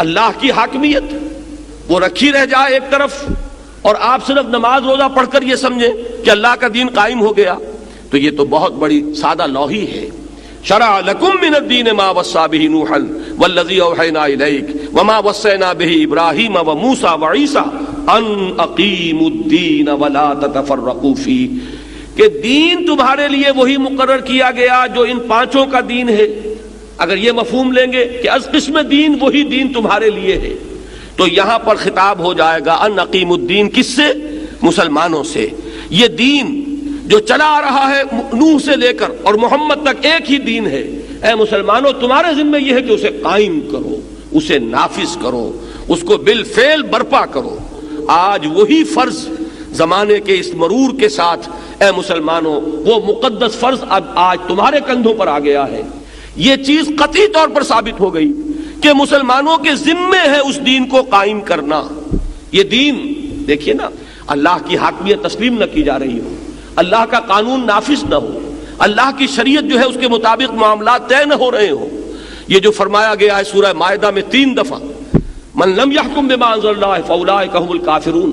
اللہ کی حاکمیت وہ رکھی رہ جائے ایک طرف اور آپ صرف نماز روزہ پڑھ کر یہ سمجھیں کہ اللہ کا دین قائم ہو گیا، تو یہ تو بہت بڑی سادہ لوحی ہے۔ شرع لکم من الدین ما وصى به نوحا والذی اوحینا الیک وما وصینا به ابراہیم وموسیٰ وعیسیٰ ان اقیموا الدین ولا تتفرقوا فیہ، کہ دین تمہارے لیے وہی مقرر کیا گیا جو ان پانچوں کا دین ہے۔ اگر یہ مفہوم لیں گے کہ از قسم دین وہی دین تمہارے لیے ہے، تو یہاں پر خطاب ہو جائے گا ان اقیم الدین، کس سے؟ مسلمانوں سے۔ یہ دین جو چلا آ رہا ہے نوح سے لے کر اور محمد تک ایک ہی دین ہے، اے مسلمانوں تمہارے ذمہ یہ ہے کہ اسے قائم کرو، اسے نافذ کرو، اس کو بالفعل برپا کرو۔ آج وہی فرض زمانے کے اس مرور کے ساتھ اے مسلمانوں وہ مقدس فرض اب آج تمہارے کندھوں پر آ گیا ہے۔ یہ چیز قطعی طور پر ثابت ہو گئی کہ مسلمانوں کے ذمے ہے اس دین کو قائم کرنا۔ یہ دین دیکھیے نا، اللہ کی حاکمیت تسلیم نہ کی جا رہی ہو، اللہ کا قانون نافذ نہ ہو، اللہ کی شریعت جو ہے اس کے مطابق معاملات طے نہ ہو رہے ہوں۔ یہ جو فرمایا گیا ہے سورہ مائدہ میں 3 دفعہ، من لم يحكم بما انزل اللہ فاولئک هم الکافرون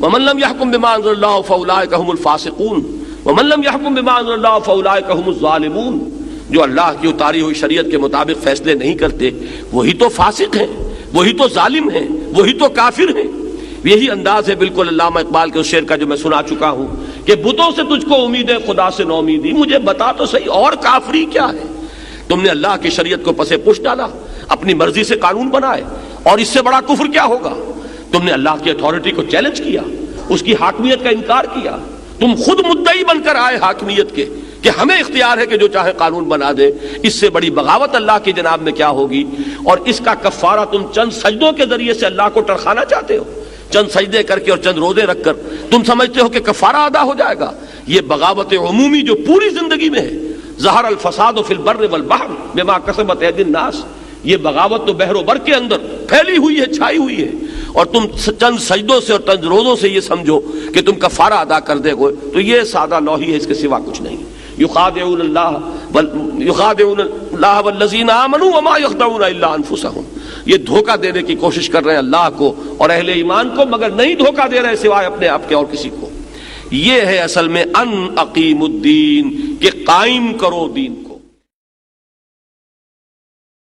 ومن لم يحكم بما انزل اللہ فاولئک هم الفاسقون ومن لم يحكم بما انزل اللہ فاولئک هم الظالمون۔ جو اللہ کی اتاری ہوئی شریعت کے مطابق فیصلے نہیں کرتے وہی تو فاسق ہیں، وہی تو ظالم ہیں، وہی تو کافر ہیں۔ یہی انداز ہے بالکل علامہ اقبال کے اس شعر کا جو میں سنا چکا ہوں کہ بتوں سے تجھ کو امید ہے خدا سے نو امیدی، مجھے بتا تو صحیح اور کافری کیا ہے؟ تم نے اللہ کی شریعت کو پسے پش ڈالا، اپنی مرضی سے قانون بنائے، اور اس سے بڑا کفر کیا ہوگا؟ تم نے اللہ کی اتھارٹی کو چیلنج کیا، اس کی حاکمیت کا انکار کیا، تم خود مدعی بن کر آئے حاکمیت کے کہ ہمیں اختیار ہے کہ جو چاہے قانون بنا دے۔ اس سے بڑی بغاوت اللہ کی جناب میں کیا ہوگی؟ اور اس کا کفارہ تم چند سجدوں کے ذریعے سے اللہ کو ٹرخانا چاہتے ہو، چند سجدے کر کے اور چند روزے رکھ کر تم سمجھتے ہو کہ کفارہ ادا ہو جائے گا۔ یہ بغاوت عمومی جو پوری زندگی میں ہے، ظہر الفساد فی البر والبحر بما کسبت ایدی الناس، یہ بغاوت تو بحر و بر کے اندر پھیلی ہوئی ہے، چھائی ہوئی ہے، اور تم چند سجدوں سے اور چند روزوں سے یہ سمجھو کہ تم کفارہ ادا کر دے گے، تو یہ سادہ لوحی ہے، اس کے سوا کچھ نہیں۔ یخادعون اللہ والذین آمنوا وما یخدعون الا انفسهم، یہ دھوکہ دینے کی کوشش کر رہے ہیں اللہ کو اور اہل ایمان کو، مگر نہیں دھوکہ دے رہے سوائے اپنے آپ کے اور کسی کو۔ یہ ہے اصل میں ان اقیم الدین، کہ قائم کرو دین کو۔